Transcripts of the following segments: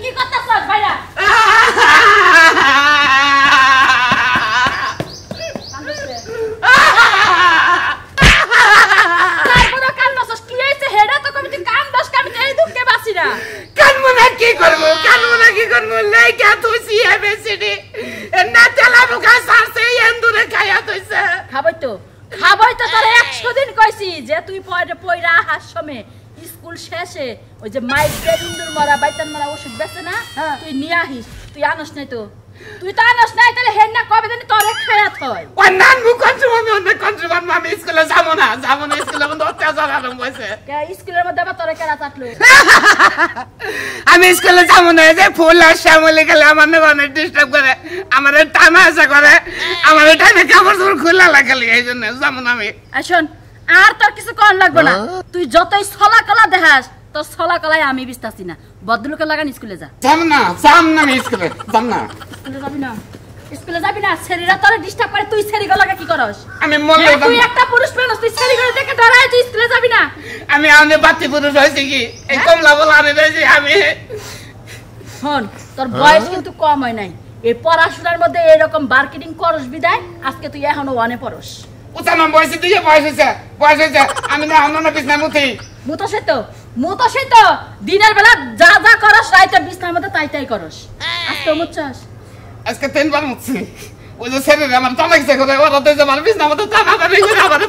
কি করতেছস ভাইরা কি করবো লেখা তুই এবিসিডি না তেলা মুখা সারছে এন্দুরে খাইয়া তুইছে খাবই তো তোরে 100 দিন কইছি যে তুই পয়রা হাসমে স্কুল শেষে ওই যে মাইগ্রেন ইন্দুর মারা বাইতান মারা ওষুধ বেচে না তুই নিয়ে আহিস তুই আনস নাই তো তুই তো আনস নাই তাহলে হেন না কবে জানি তোরে খায়াত হয় ওই নান মুখ কন্ট্রোল অনেক কন্ট্রোল আমি স্কুলে যাব না স্কুলে বন্ধ অত্যাচার আরম্ভ হইছে কে স্কুলের মধ্যে বা তোরে কেরা চাটলো আমি স্কুলে যাব না যে ফুল আর শ্যামলি গেলে আমার অনেক ডিস্টার্ব করে আমার টানাসা করে আমার টাইমে কাপড় চোপড় খোলা লাগালি এই জন্য যাব না আমি আসুন আর তোর কিছু কোন লাগবে না তুই যতই ছলা কলা দেখাস তোর ছলা কলায় আমি বিস্তাছি না বদলুকে লাগান স্কুলে যা যাব না আমি স্কুলে যাব না স্কুলে যাবি না শরীরা তোরে ডিস্টার্ব করে তুই শরীর লাগা কি করস আমি মরলে তুই একটা পুরুষ মানুষ তুই শরীর করে দেখে ডরাই তুই স্কুলে যাবি না আমি আনে বাতি পুরুষ হইছি কি এই কমলা বলা আমি রইছি আমি হন তোর বয়স কিন্তু কম হয় নাই এই পড়াশোনার মধ্যে এরকম মার্কেটিং করস বিদায় আজকে তুই এখনো ওয়ানে পড়স উতানা বয়স দিয়ে বয়স হইছে আমি না অন্য বিছনা মুতো সে তো দিনের বেলা যা যা করস রাইতে বিছনার মধ্যে তাই করস আজকে মুচ্ছাস আজকে 3 বার মুছছি ওই যে ছেড়ে আমার তো লাগছে করে ওরা তো যে আমার বিছনার মধ্যে টানা টানি করে আমার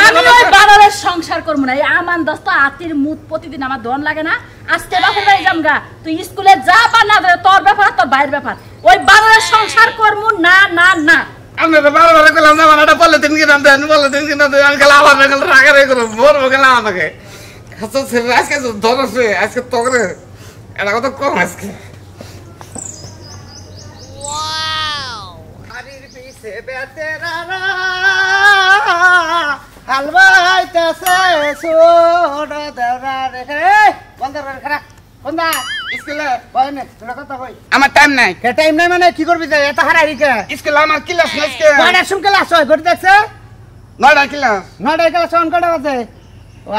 আমি ওই বানরের সংসার করব না এই আমান দস্ত আতির মুত প্রতিদিন আমার দন লাগে না আজকে বাপের বাড়ি যামগা তুই স্কুলে যা বা না তোর ব্যাপার তোর বাইরের ব্যাপার ওই বানরের সংসার করব না না না আমি তো বারবার কইলাম যে আমারটা পলিথিন কিনাম দেন পলিথিন কিনা দেন আমি গেলাম আবার গেল রাগারে করে মরবো গেলাম আমাকে খাচ্ছ ছেলে আজকে ধরছে আজকে তগরে এটা কত কম আজকে বাড়ির পিছে বেতেরারা হালবাইতেছে ছোট দেওরা রে বন্ধ করে খারাপ বন্ধা স্কুলে বয়নে তোরা কথা কই আমার টাইম নাই কে টাইম নাই মানে কি করবি তুই এত হারাই কে স্কুলে আমার ক্লাস নাই আজকে কয়টার সময় ক্লাস হয় ঘড়ি দেখছে 9টা ক্লাস 9টা ক্লাস অন কটা বাজে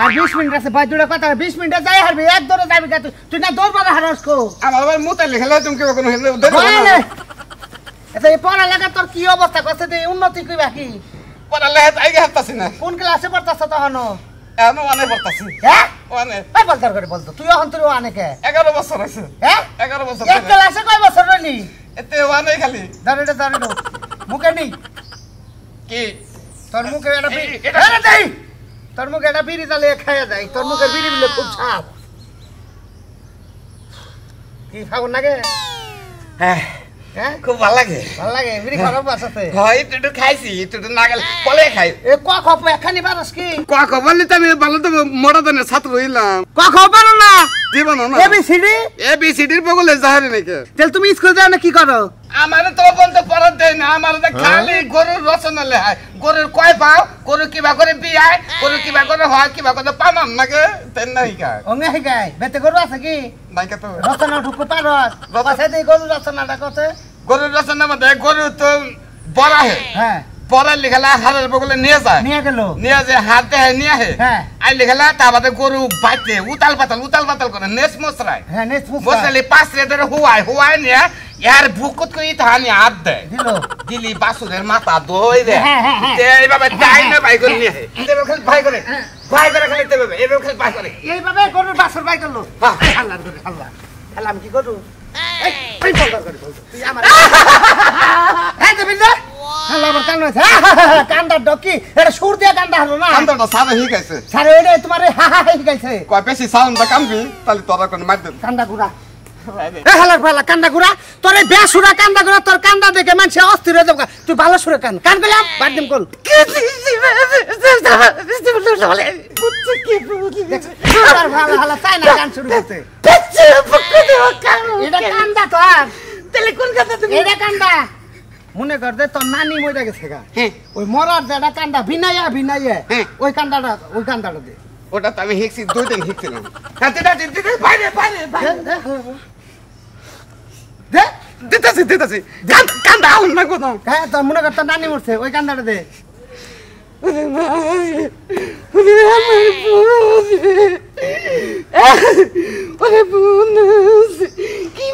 আর 20 মিনিট আছে ভাই দুটো কথা 20 মিনিটে যাই হারবি এক দৌড়ে যাবি তুই না দৌড় মারা হারাস কো আমার আবার মুতে লেখালে তুমি কি কোনো হেলে বয়নে এটা এই পড়ালেখা তোর কি অবস্থা করছে তুই উন্নতি কই বাকি পড়ালেখা আইগে হাঁটতাছি না কোন ক্লাসে পড়তাছ তখনো আমি অনেক পড়তাছি হ্যাঁ অনেক এই বলতার করে বলতো তুই এখন তুই অনেকে 11 বছর হইছে হ্যাঁ 11 বছর এক ক্লাসে কয় বছর রইলি এতে অনেক খালি দাঁড়ানো মুখে নেই কি তোর মুখে এটা এটা দেই তোর মুখে এটা বিড়ি জ্বালিয়ে খাইয়া যায় তোর মুখে বিড়ি বিলে খুব ছাপ কি ফাগুন লাগে হ্যাঁ হ্যাঁ খুব ভালো লাগে বিড়ি খারাপ বাসাতে হয় একটু খাইছি একটু না গেলে পলে খাই এ ক খপ এখানি বারস কি ক বললি তো আমি ভালো তো মোড়া দানে ছাত্র হইলাম ক খপ পারো না জীবন না এবিসিডির বগলে যাহারে নাকি তাহলে তুমি স্কুল যাও না কি করো আমার তো বন্ধ পড়া দেয় না আমার খালি গরুর রচনা লেখায় গরুর কয় পাও গরু কিবা করে বিয়ায় গরু কিবা করে হয় কিবা করে পানাম নাকি তেন নাই গায় অঙ্গে হে গায় বেতে গরু আছে কি নাই কা তো রচনা ঢুকতে পারো বাসা দেই গরু রচনাটা করতে গরুর রচনা মধ্যে গরু তো বড়া হে হ্যাঁ পড়া লিখালা হারের বগলে নিয়ে যায় নিয়ে যে হাত দেয় নিয়ে আহে আই লিখালা তার বাদে গরু বাইতে উতাল পাতাল করে নেস মশরায় হ্যাঁ নেস মশরালি 5 রেদের হুয়াই নিয়ে ইয়ার বুকুত কই তাহানি হাত দেয় দিলি বাসুরের মাথা দই দে এইভাবে তাই না ভাই করে নিয়ে এইভাবে খালি ভাই করে খালি দেবে এইভাবে খালি ভাই করে এইভাবে গরুর বাসুর ভাই করলো আল্লাহর করে আল্লাহ আমি কি করব এই বলবার করে বল তুই আমার এই দেবিন না আল্লাহ আমার কান আছে কানটা ডকি এটা সুর দিয়া কানটা হলো না কানটা সারা হিগাইছে সারা ওইটা তোমারে হিগাইছে কয় বেশি সাউন্ড দা কামবি তাহলে তোরা কোন মার দে কান্দা গুড়া এ হালার ফালা কান্দা গুড়া তোর এই বেসুরা কান্দা গুড়া তোর কান্দা দেখে মানুষ অস্থির হয়ে যাবে তুই ভালো সুরে কান কইলাম বাদদিম কল হালা তাই না গান শুরু করতে এটা কান্দা তোর তাহলে কোন কথা তুমি এটা কান্দা মনে কর দে তোর নানি মরে গেছে গা ওই মরার যেটা কান্দা ভিনাইয়া ওই কান্দাটা দে ওটা তো আমি হিকছি 2 দিন হিকছিলাম হাতে দিতে বাইরে দিতেছি কান্দা আউন না কোন হ্যাঁ তোর মনে কর তোর নানি মরছে ওই কান্দাটা দে কি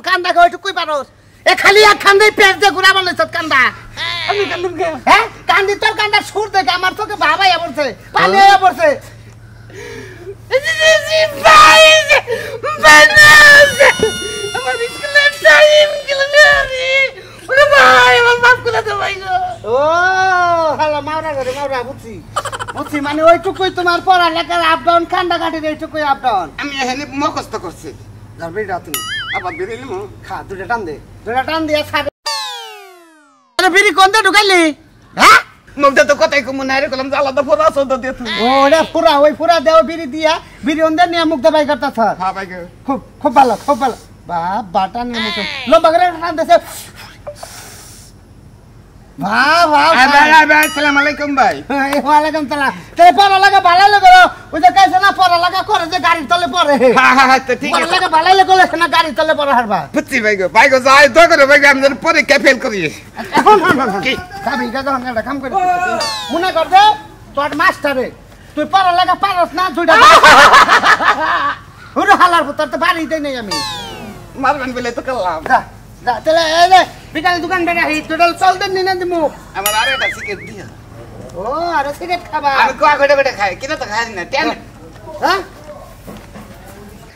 কান্দা ওইটুকুই পারোস এ খালি এক খান্দে পেট দিয়ে ঘুরা বানাইছ কান্দা আমি কান্দুম কে হ্যাঁ কান্দি তোর কান্দা সুর দেখে আমার তোকে ভাবাইয়া পড়ছে পানি আইয়া পড়ছে আমার স্কুলের টাইম গেলনি ওরে ভাই আমার বাপ কোলা তো ভাই গো ও হ্যালো মাওরা করে মাওরা বুঝছি বুঝছি মানে ওইটুকুই তোমার পড়ালেখার আপ ডাউন কান্দা কাটির এইটুকুই আপ ডাউন আমি এখানে মুখস্থ করছি যাবি রাতুন আবার বেরিয়ে নিমু খা দুটা টান দিয়ে ছাড়ে আরে বিড়ি কোনটা ঢুকাইলি হ্যাঁ মুখটা তো কথাই কমু না রে কলম আলাদা ফোরা সদ দিয়ে তুই ওরে পুরা ওই পুরা দেও বিড়ি দিয়া বিড়ি ওন্দে নিয়ে মুখ দাবাই করতাছ হ্যাঁ ভাই খুব খুব ভালো বাপ বাটা নিয়ে মুখ লম্বা করে টান দেছে আসসালামু আলাইকুম ভাই ওয়ালাইকুম সালাম তেরে পড়া লাগা ভালো লাগে ওই যে কাছে না পড়া লাগা করে যে গাড়ির তলে পড়ে হ্যাঁ তো ঠিক আছে পড়া লাগা ভালো লাগে না গাড়ির তলে পড়া হারবা বুঝছি ভাই গো যাই তো করে ভাই আমি যেন পরীক্ষা ফেল করি কি খাবি গা যখন একটা কাম করে মনে কর দে তোর মাস্টারে তুই পড়া লাগা পারস না দুইটা ওরে হালার পুত্র তো বাড়িতে নেই আমি মারবেন বলে তো করলাম যা তাহলে এই যে বিকালে দোকান বেড়া হি টোটাল চল দেন নিনে দিমু আমার আরে একটা সিগারেট দিয়া ও আর সিগারেট খাবা আমি কোয়া গড়ে খাই কিনা তো খাই না টেন হ্যাঁ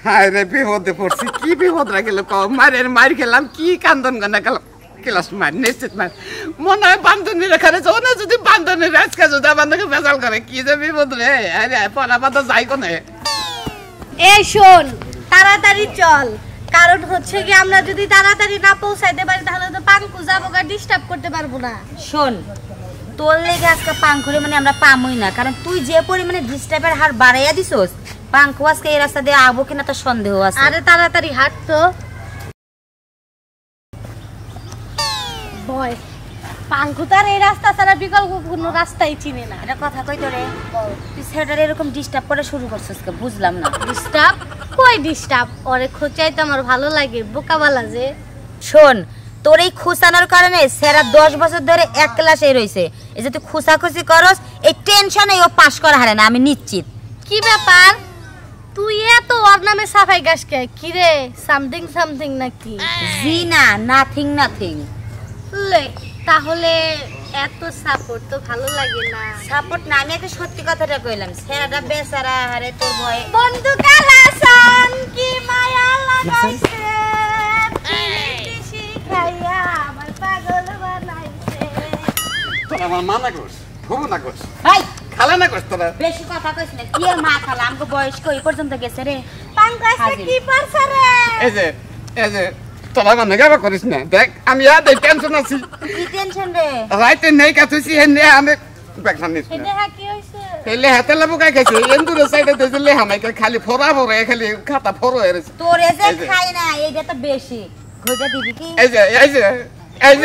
হায় রে বিপদে পড়ছি কি বিপদ রাখিল কম মার খেলাম কি কান্দন গানা গেলাম ক্লাস মার নিশ্চিত মার মনে হয় বান্ধবী রেখা রেছে ওনা যদি বান্ধবী আজকে যদি বান্ধবীকে বেজাল করে কি যে বিপদ রে আরে পড়া পাতা যাই কোনে এই শোন তাড়াতাড়ি চল কারণ হচ্ছে কি আমরা যদি তাড়াতাড়ি না পৌঁছাইতে পারি তাহলে তো পাঙ্কু যাবোগা ডিস্টার্ব করতে পারবো না শোন তোর লেগে আজকে পাঙ্কুরে মানে আমরা পামই না কারণ তুই যে পরিমাণে ডিস্টার্বের হার বাড়াইয়া দিছস পাঙ্কু আজকে এই রাস্তা দিয়ে আবো কিনা তো সন্দেহ আছে আরে তাড়াতাড়ি হাঁট তো বয় পাঙ্কু তার এই রাস্তা ছাড়া বিকল্প কোনো রাস্তাই চিনে না এটা কথা কই তোরে তুই ছেলেটারে এরকম ডিস্টার্ব করে শুরু করছিস কে বুঝলাম না ডিস্টার্ব কই ডিস্টার্ব ওরে খোঁচাইতে আমার ভালো লাগে বোকাবালা যে শোন তোর এই খুসানোর কারণে সেরা 10 বছর ধরে এক ক্লাসে রইছে এই যে তুই খুসাখুসি করস এই টেনশনে ও পাস করা হারে না আমি নিশ্চিত কি ব্যাপার তুই এত ওর নামে সাফাই গাছ কে কি রে সামথিং নাকি জি না নাথিং লে তাহলে এত সাপোর্ট তো ভালো লাগে না সাপোর্ট না আমি একটা সত্যি কথাটা কইলাম সেরাটা বেচারা হারে তোর ভয় বন্ধু কালাসান কি মায়া লাগাইছে পিরিতি শিখাইয়া আমার পাগল বানাইছে তোরা আমার মানা করছ খুব না করছ ভাই খালা না করছ তোরা বেশি কথা কইছ না কি আর মা খালা আমগো বয়স কই পর্যন্ত গেছে রে পাঙ্কাসে কি পারছ রে এই যে তোরা মানে গাবা করিস না দেখ আমি আর টেনশন আছি কি টেনশন রে রাইতে নেই কাতুছি হেনে আমি ব্যাকসান নিস এটা কি হইছে এলে হাতে লাবু কাই খাইছে এন্দুর সাইডে দিলে হামাইকে খালি ফোরা ফোরা খালি খাতা ফোরো এরেছে তোরে যে খাই না এইটা তো বেশি ঘুরটা দিবি কি এই যে এই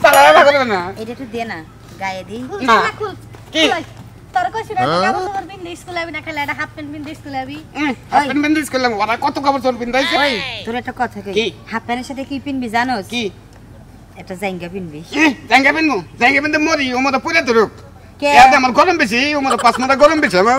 তারা ভাগলে না এটা একটু দে না গায়ে দি না কি তোর কইছ না কাপড় তোর বিন স্কুলে আবি না খালি একটা হাফ প্যান্ট বিন স্কুলে আবি আপনি বন্ধ করলাম ওরা কত কাপড় চোর পিন্দাইছে ওই তোর একটা কথা কই কি? হাফ প্যান্টের সাথে কি পিনবি জানোস কি একটা জাঙ্গা পিনবি জাঙ্গা পিন্দে মরি ও মতো পুরে ধরুক কে এত আমার গরম বেশি ও মতো 5 মিনিট গরম বেশি আমার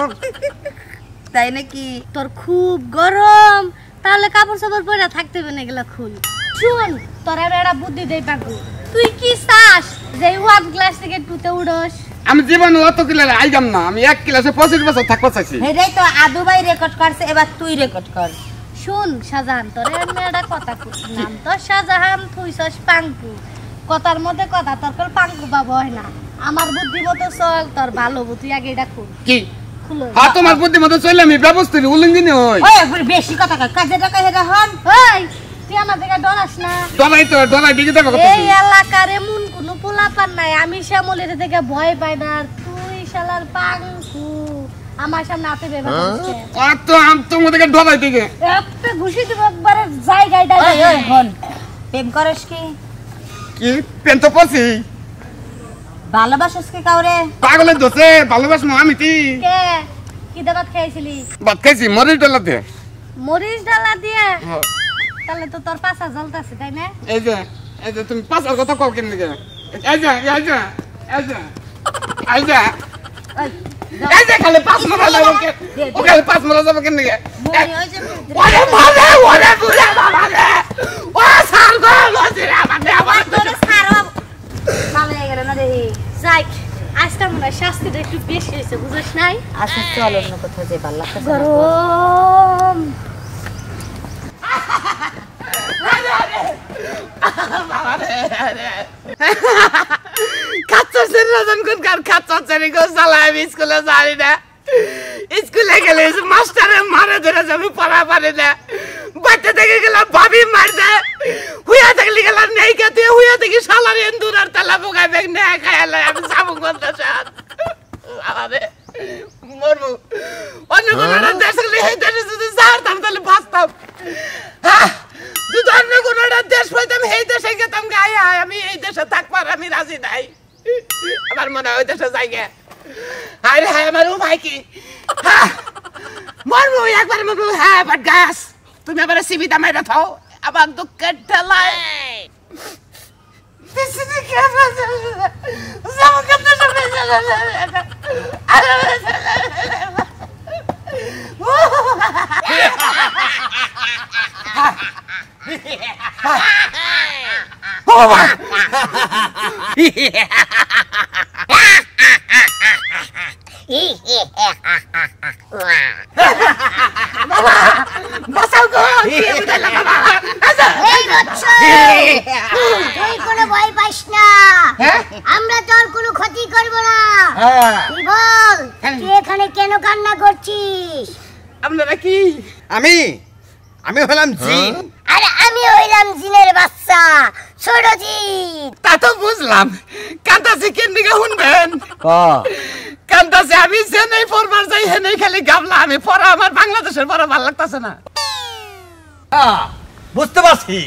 তাই নাকি তোর খুব গরম তাহলে কাপড় সাপড় পরে থাকতে হবে না এগুলা খুল শুন তোর একটা বুদ্ধি দেই পাকু তুই কি চাস যে 1 ক্লাস থেকে 2 তে উড়স আমি জীবন অত কিলারে আইগাম না আমি 1 ক্লাসে 25 বছর থাকতে চাইছি এটাই তো আদু ভাই রেকর্ড করছে এবার তুই রেকর্ড কর শুন শাহজাহান তোর এমনি একটা কথা কই নাম তো শাহজাহান তুইছস পাঙ্কু কথার মধ্যে কথা তোর কল পাঙ্কু বাবা হয় না আমার বুদ্ধি মতো চল তোর ভালো তুই আগে এটা খুল কি খুলো হ্যাঁ তোমার বুদ্ধি মতো চলে আমি ব্যবস্থা উল্লঙ্ঘিনী হই ওই একবার বেশি কথা কয় কাজে টাকা হেরা হন ওই তুই আমার দিকে ডরাস না ডলাই দিকে দেখো এই এলাকার এমন কোনো পোলাপান নাই আমি শ্যামলের থেকে ভয় পাই না আর তুই শালার পাঙ্কু আমার সামনে আতে বেবা করছে কত আম তোমাদেরকে ডলাই দিকে একটা ঘুষি দিব একবারে জায়গায় ওই ওই হন প্রেম করস কি কি পেন তো পড়ছি ভালোবাসস কি কাউরে পাগলের দোষে ভালোবাসবো আমি কি কে কি দাবাত খাইছিলি ভাত খাইছি মরিচ ডলাতে মরিচ ডালা দিয়ে তাহলে তো তোর পাছা জ্বলতাছে তাই না এই যে তুমি পাঁচার কথা কও কেন দিকে এই যে খালি 5 মারা যাবো কে ও খালি 5 মারা যাবো কেন দিকে ওরে মারে ওরে বুড়া বাবা রে ও সার গো লজিরা বাবা আবার তোরে ছাড়ো ভালো হয়ে গেল না রে যাই আজটা মনে হয় শাস্তিটা একটু বেশি হয়েছে বুঝছ নাই আচ্ছা চল অন্য কোথাও যাই ভালো লাগছে গরম খাচ্চা সেরি রাজন কোন কার খাচ্চা সেরি গো সালা আমি স্কুলে যাই না স্কুলে গেলে মাস্টারে মারে ধরে যাবে পড়া পারে না বাচ্চা থেকে গেলাম ভাবি মার দেয় হুইয়া থেকে গেলাম নেই খেতে হুইয়া থেকে সালার এন্দুর আর তালা পোকায় ব্যাগ নেয় খায়ালে আমি যাবো করতে সাথ আরে মরবো অন্য কোনো দেশ গেলে এই দেশে যদি যারতাম তাহলে বাঁচতাম যদি অন্য কোনো দেশ পাইতাম এই দেশে গেতাম গায়ে আমি এই দেশে থাকবার আমি রাজি নাই আমার মনে হয় ওই দেশে যাই গে হায় রে হায় আমার উপায় কি মরবো একবার মরবো হ্যাঁ বাট গাছ তুমি আবার সিবিটা মাইরা থাও আবার দুঃখের ঠেলায় তুই কোনো ভয় পাইস না আমরা তোর কোনো ক্ষতি করব না তুই বল তুই এখানে কেন কান্না করছিস আপনারা কি আমি হলাম জিন আরে আমি হইলাম জিনের বাচ্চা ছোট জিন তা তো বুঝলাম কান্দাসি কেন দিকে শুনবেন কান্দাসি আমি চেন্নাই পড়বার যাই হেনে খালি গাবলা আমি পড়া আমার বাংলাদেশের পড়া ভালো লাগতেছে না বুঝতে পারছি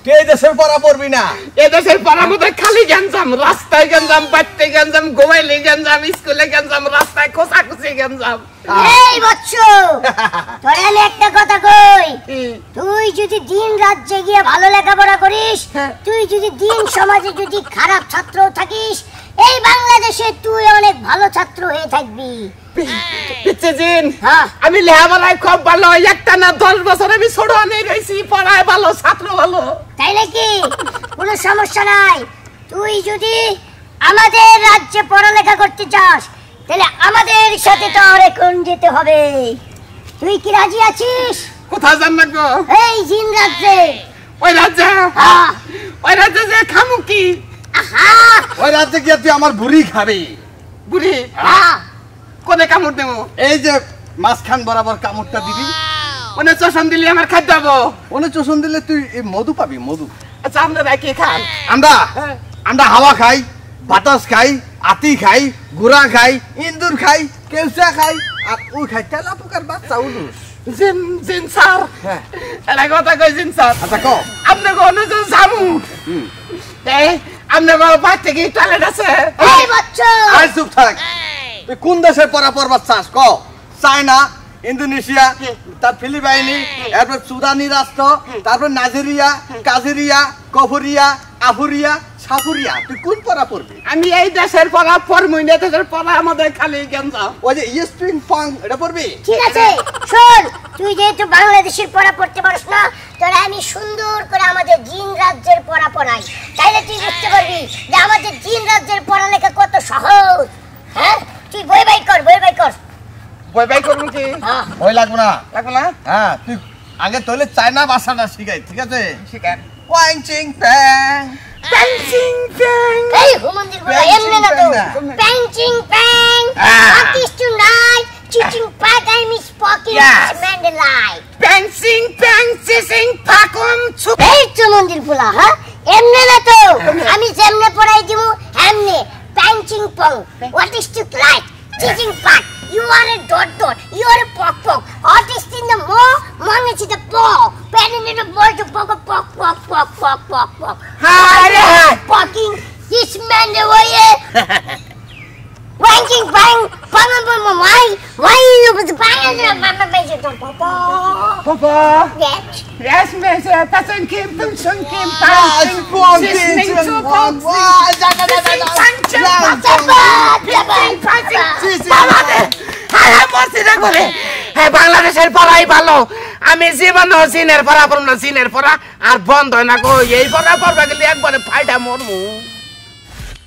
তুই এই দেশের পড়া পড়বি না এ দেশের পড়ার মধ্যে খালি গেঞ্জাম রাস্তায় গেঞ্জাম বাড়তে গেঞ্জাম ঘুমাইলে গেঞ্জাম স্কুলে গেঞ্জাম রাস্তায় খোঁচাখুচি গেঞ্জাম এই বচ্চু তোরে আমি একটা কথা কই তুই যদি দিন রাজ্যে গিয়ে ভালো লেখাপড়া করিস তুই যদি দিন সমাজে যদি খারাপ ছাত্র থাকিস এই বাংলাদেশে তুই অনেক ভালো ছাত্র হয়ে থাকবি পিচ্ছেজিন হ্যাঁ। আমি লেখাপড়ায় খুব ভালো একটা না 10 বছর আমি ছোট নেই রয়েছি পড়ায় ভালো ছাত্র ভালো তাই নাকি কোনো সমস্যা নাই তুই যদি আমাদের রাজ্যে পড়ালেখা করতে চাস তাহলে আমাদের সাথে তোর এখন যেতে হবে তুই কি রাজি আছিস কোথায় যান না গো এই জিন রাজ্যে ওই রাজ্যে হ্যাঁ। ওই রাজ্যে যে খামু কি আহা ওই রাতে গিয়ে তুই আমার বুড়ি খাবি বুড়ি হ্যাঁ কোনে কামড় দেবো এই যে মাঝখান বরাবর কামড়টা দিবি ওনে চশম দিলে আমার খাদ্য হবো ওনে চোষণ দিলে তুই এই মধু পাবি মধু আচ্ছা আপনারা কি খান আমরা হাওয়া খাই বাতাস খাই আতি খাই গুড়া খাই ইন্দুর খাই কেলসা খাই আর ওই খাই তেলা পোকার বাচ্চা উলুস জিন জিন স্যার হ্যাঁ এটা কথা কই জিন স্যার আচ্ছা ক আপনাকে অনুযায়ী যাবো এই আপনার বাড়িতে কি টয়লেট আছে এই বাচ্চা আর চুপ থাক তুই কোন দেশের পড়া পড়বার চাস ক চায়না ইন্দোনেশিয়া তার ফিলিপাইনি এরপর সুদানি রাষ্ট্র তারপর নাইজেরিয়া কাজেরিয়া কফরিয়া আফুরিয়া সাফুরিয়া তুই কোন পড়া পড়বি আমি এই দেশের পড়া পড়মই না দেশের পড়া আমাদের খালি গেঞ্জা ওই যে ইস্ট্রিং ফং এটা পড়বি ঠিক আছে শোন তুই যেহেতু বাংলাদেশের পড়া পড়তে পারিস না তোরা আমি সুন্দর করে আমাদের জিন রাজ্যের পড়া পড়াই তাইলে তুই বুঝতে পারবি যে আমাদের জিন রাজ্যের পড়ালেখা কত সহজ হ্যাঁ তুই বই বাই কর বই বাই করবো কি হ্যাঁ ওই লাগবে না লাগবো না হ্যাঁ তুই আগে তাহলে চায়না ভাষাটা শিখাই ঠিক আছে শিখেন ওয়াং চিং প্যাং পেন্সিং পেং এই হুমন্দির বলা এমনে না তো প্যাংচিং প্যাং আর্টিস্ট টুনাইট চিচিং প্যাক আই মিস স্পোকিং Yes. ম্যান্ডেলাই পেন্সিং পেং সিসিং পাকুম ছুক এই তো মন্দির বলা হ্যাঁ এমনে না তো আমি যেমনে পড়াই দিমু এমনে প্যাংচিং পং হোয়াট ইজ টু লাইক চিচিং প্যাক You are a dot. You are a pock. Artist in the mo, mong is the paw. Pen in the ball to pock. Hi. Pocking this man the way. Wanking bang, bang my. Why you was bang and papa. Papa. Get. Yes, miss. Passing Kim, Punching Kim, Punching, listening to বাংলাদেশের পড়াই ভালো আমি জীবন চীনের পড়া পড়ব না চীনের পড়া আর বন্ধ হয় না গো এই পড়া পড়বা গেলে একবারে ফাইটা মরমু